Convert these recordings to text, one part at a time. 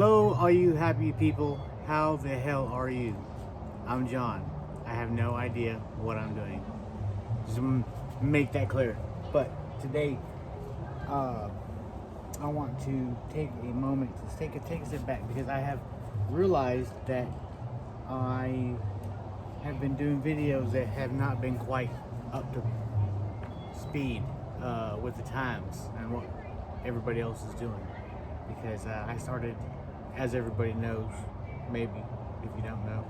Hello, all you happy people. How the hell are you? I'm John. I have no idea what I'm doing. Just make that clear. But today, I want to take a moment to take a step back because I have realized that I have been doing videos that have not been quite up to speed with the times and what everybody else is doing. Because I started, as everybody knows, maybe if you don't know,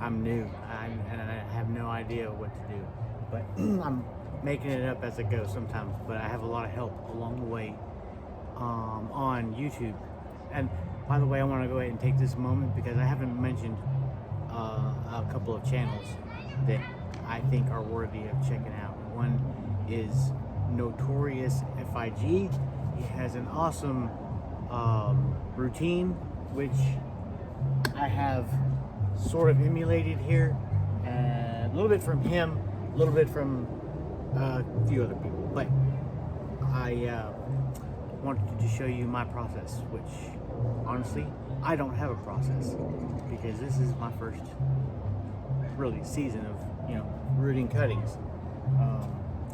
I'm new and I have no idea what to do. But I'm making it up as I go sometimes. But I have a lot of help along the way on YouTube. And by the way, I want to go ahead and take this moment because I haven't mentioned a couple of channels that I think are worthy of checking out. One is Notorious FIG. He has an awesome routine, which I have sort of emulated here, and a little bit from him, a little bit from a few other people, but I wanted to show you my process, which honestly I don't have a process because this is my first really season of rooting cuttings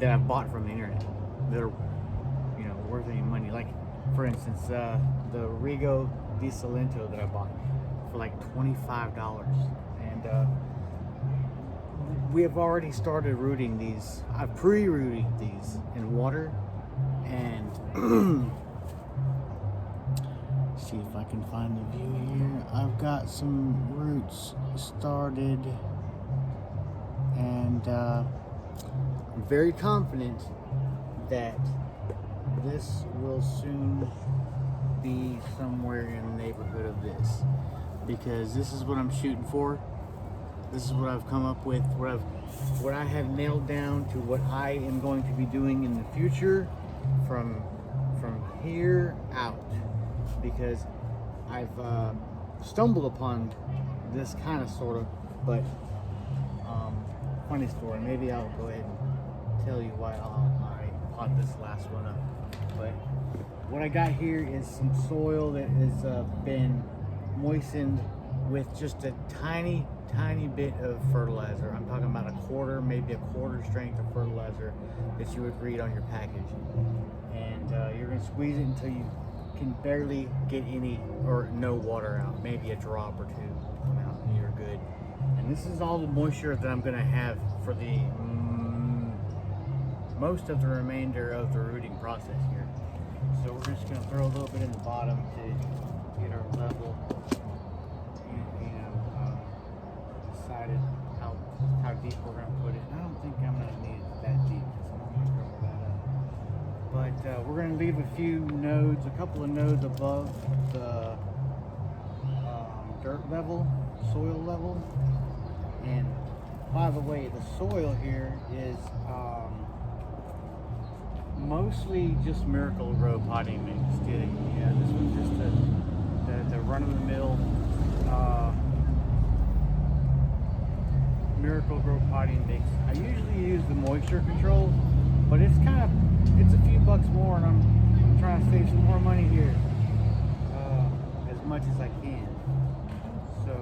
that I've bought from the internet that are worth any money. Like for instance, the Rigo di Salento that I bought for like $25, and we have already started rooting these. I've pre-rooted these in water, and see if I can find the view here. I've got some roots started, and I'm very confident that this will soon be somewhere in the neighborhood of this, because this is what I'm shooting for. This is what I've come up with, what I have nailed down to what I am going to be doing in the future from here out, because I've stumbled upon this kind of sort of, but funny story. Maybe I'll go ahead and tell you why I bought this last one up. But what I got here is some soil that has been moistened with just a tiny bit of fertilizer. I'm talking about maybe a quarter strength of fertilizer that you would read on your package. And you're going to squeeze it until you can barely get any or no water out. Maybe a drop or two come out and you're good. And this is all the moisture that I'm going to have for the most of the remainder of the rooting process here. So we're just going to throw a little bit in the bottom to get our level, decided how deep we're going to put it. And I don't think I'm going to need it that deep, so I'm going to cover that up. But we're going to leave a few nodes, a couple of nodes above the dirt level, soil level. And by the way, the soil here is mostly just Miracle-Gro potting mix. Yeah, this one's just the run-of-the-mill Miracle-Gro potting mix. I usually use the moisture control, but it's a few bucks more, and I'm trying to save some more money here as much as I can. So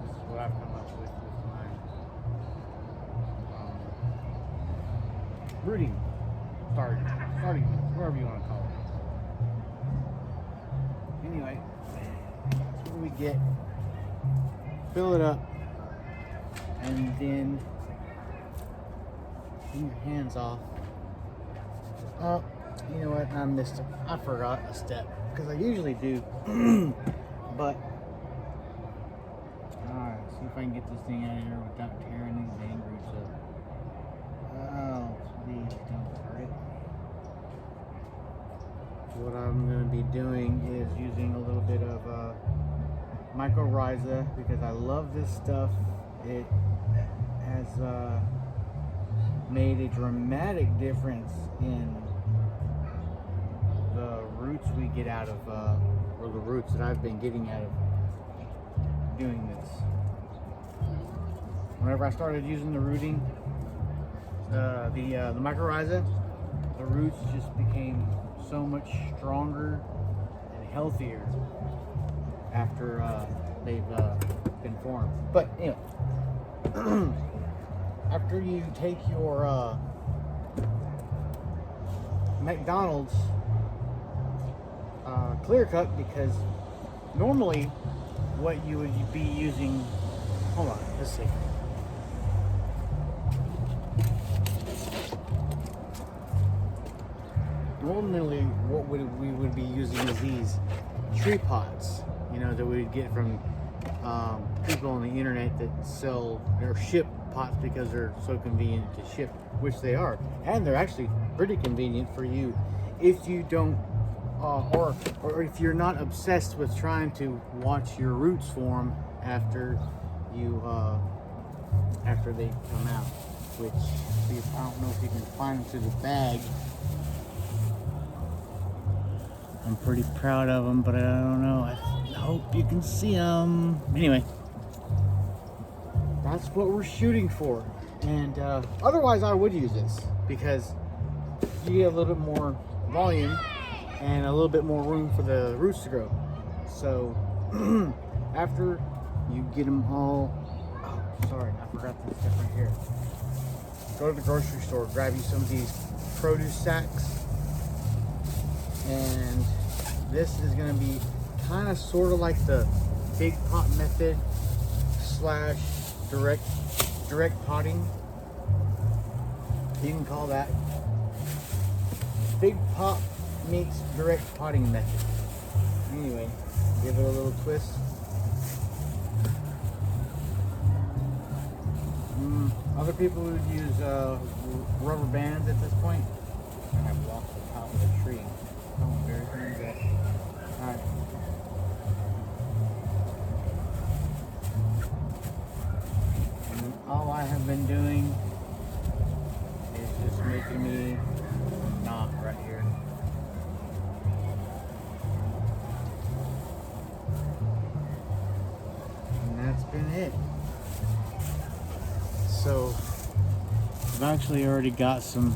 this is what I've come up with mine. Rooting. Starting, whatever you want to call it. Anyway, that's what we get. Fill it up, and then clean your hands off. Oh, you know what? I forgot a step because I usually do. But alright, see if I can get this thing out of here without tearing these dang roots up. Oh, please don't hurt it. What I'm going to be doing is using a little bit of mycorrhiza because I love this stuff. It has made a dramatic difference in the roots we get out of, or the roots that I've been getting out of doing this. Whenever I started using the rooting, the mycorrhiza, the roots just became so much stronger and healthier after they've been formed. But anyway, after you take your McDonald's clear cut, because normally what you would be using, hold on, let's see. Normally what we would be using is these tree pots, you know, that we would get from people on the internet that sell or ship pots because they're so convenient to ship, which they are, and they're actually pretty convenient for you if you don't or if you're not obsessed with trying to watch your roots form after you after they come out, which I don't know if you can find them through the bag. I'm pretty proud of them, but I don't know. I hope you can see them. Anyway, that's what we're shooting for. And otherwise, I would use this because you get a little bit more volume and a little bit more room for the roots to grow. So after you get them all, oh, sorry, I forgot this stuff right here. Go to the grocery store, grab you some of these produce sacks. And this is going to be kind of sort of like the big pot method slash direct potting. You can call that big pot meets direct potting method. Anyway, give it a little twist. Other people would use rubber bands at this point. And I've lost the top of the tree. Oh, very good. Alright. And all I have been doing is just making me a knot right here. And that's been it. So, I've actually already got some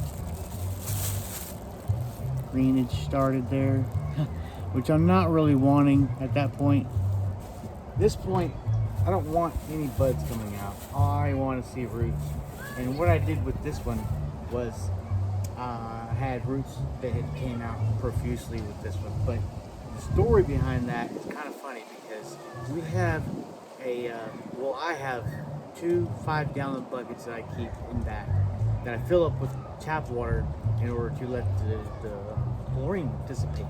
greenage started there, which I'm not really wanting at that point. This point, I don't want any buds coming out. I want to see roots. And what I did with this one was I had roots that had came out profusely with this one. But the story behind that is kind of funny because we have I have 2 5-gallon buckets that I keep in back that I fill up with tap water in order to let the chlorine dissipate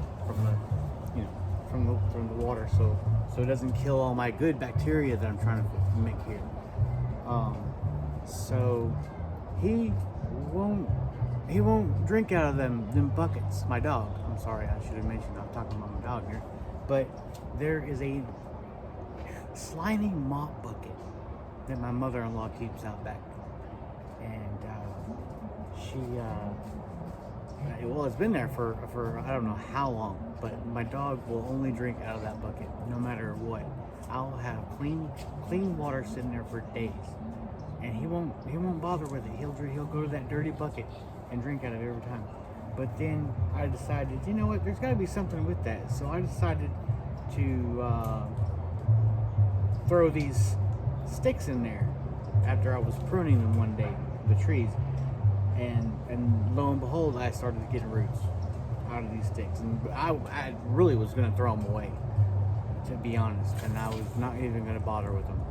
from the water, so it doesn't kill all my good bacteria that I'm trying to make here. So he won't drink out of them buckets. My dog. I'm sorry, I should have mentioned I'm talking about my dog here, but there is a slimy mop bucket that my mother-in-law keeps out back, and it's been there for I don't know how long, but my dog will only drink out of that bucket no matter what. I'll have clean water sitting there for days, and he won't bother with it. He'll go to that dirty bucket and drink out of it every time. But then I decided, you know what, there's got to be something with that. So I decided to throw these sticks in there after I was pruning them one day, the trees. And lo and behold, I started getting roots out of these sticks. And I really was going to throw them away, to be honest. And I was not even going to bother with them.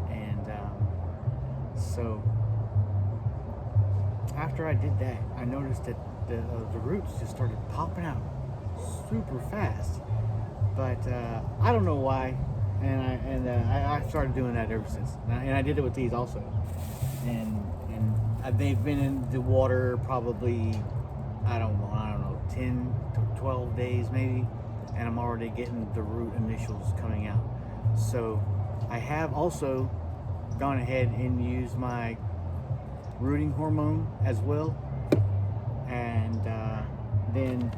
And so after I did that, I noticed that the roots just started popping out super fast. But I don't know why. And I started doing that ever since. And I did it with these also. And they've been in the water probably, I don't know, 10 to 12 days maybe, and I'm already getting the root initials coming out. So I have also gone ahead and used my rooting hormone as well, and then,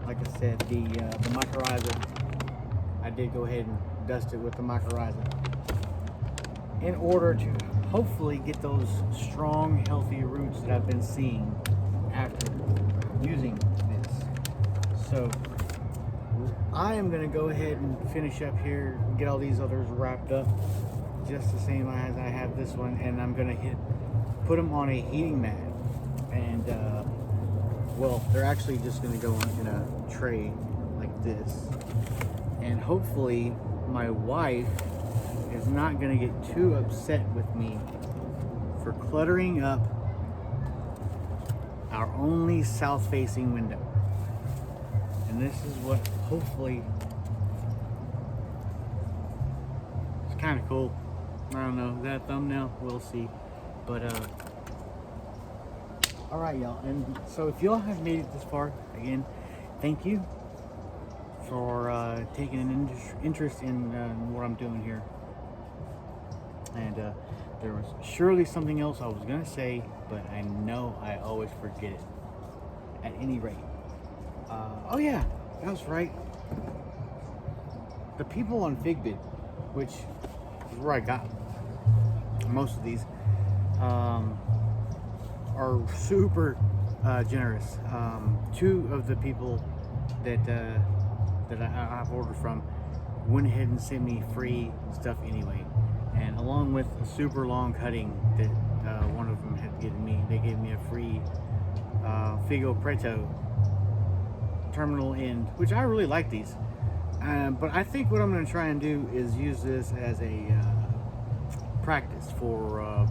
like I said, the mycorrhiza, I did go ahead and dust it with the mycorrhiza in order to hopefully get those strong, healthy roots that I've been seeing after using this. So I am gonna go ahead and finish up here and get all these others wrapped up just the same as I have this one, and I'm gonna put them on a heating mat, and well, they're actually just gonna go in a tray like this, and hopefully my wife is not gonna get too upset with me for cluttering up our only south-facing window. And this is what hopefully, it's kind of cool. I don't know, that thumbnail, we'll see. But all right, y'all. And so if y'all have made it this far, again, thank you for taking an interest in what I'm doing here. And there was surely something else I was gonna say, but I know I always forget it. At any rate, oh yeah, that was right. The people on Figbid, which is where I got most of these, are super generous. Two of the people that I've ordered from went ahead and sent me free stuff anyway, and along with a super long cutting that one of them had given me, they gave me a free Figo Preto terminal end, which I really like these. But I think what I'm going to try and do is use this as a practice for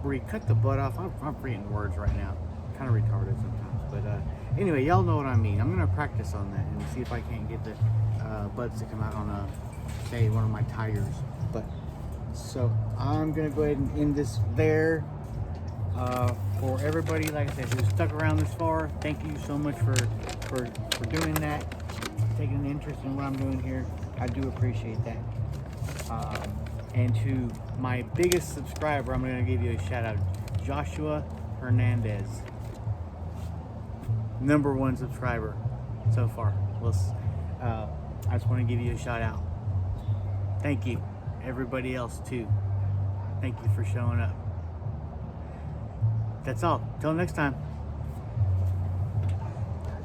where you cut the butt off. I'm forgetting words right now, kind of retarded sometimes, but anyway, y'all know what I mean. I'm going to practice on that and see if I can't get the buds to come out on say one of my tires. But so I'm going to go ahead and end this there. For everybody, like I said, who stuck around this far, thank you so much for doing that, taking an interest in what I'm doing here. I do appreciate that. And to my biggest subscriber, I'm going to give you a shout out, Joshua Hernandez, #1 subscriber so far. I just want to give you a shout out. Thank you. Everybody else too. Thank you for showing up. That's all. Till next time.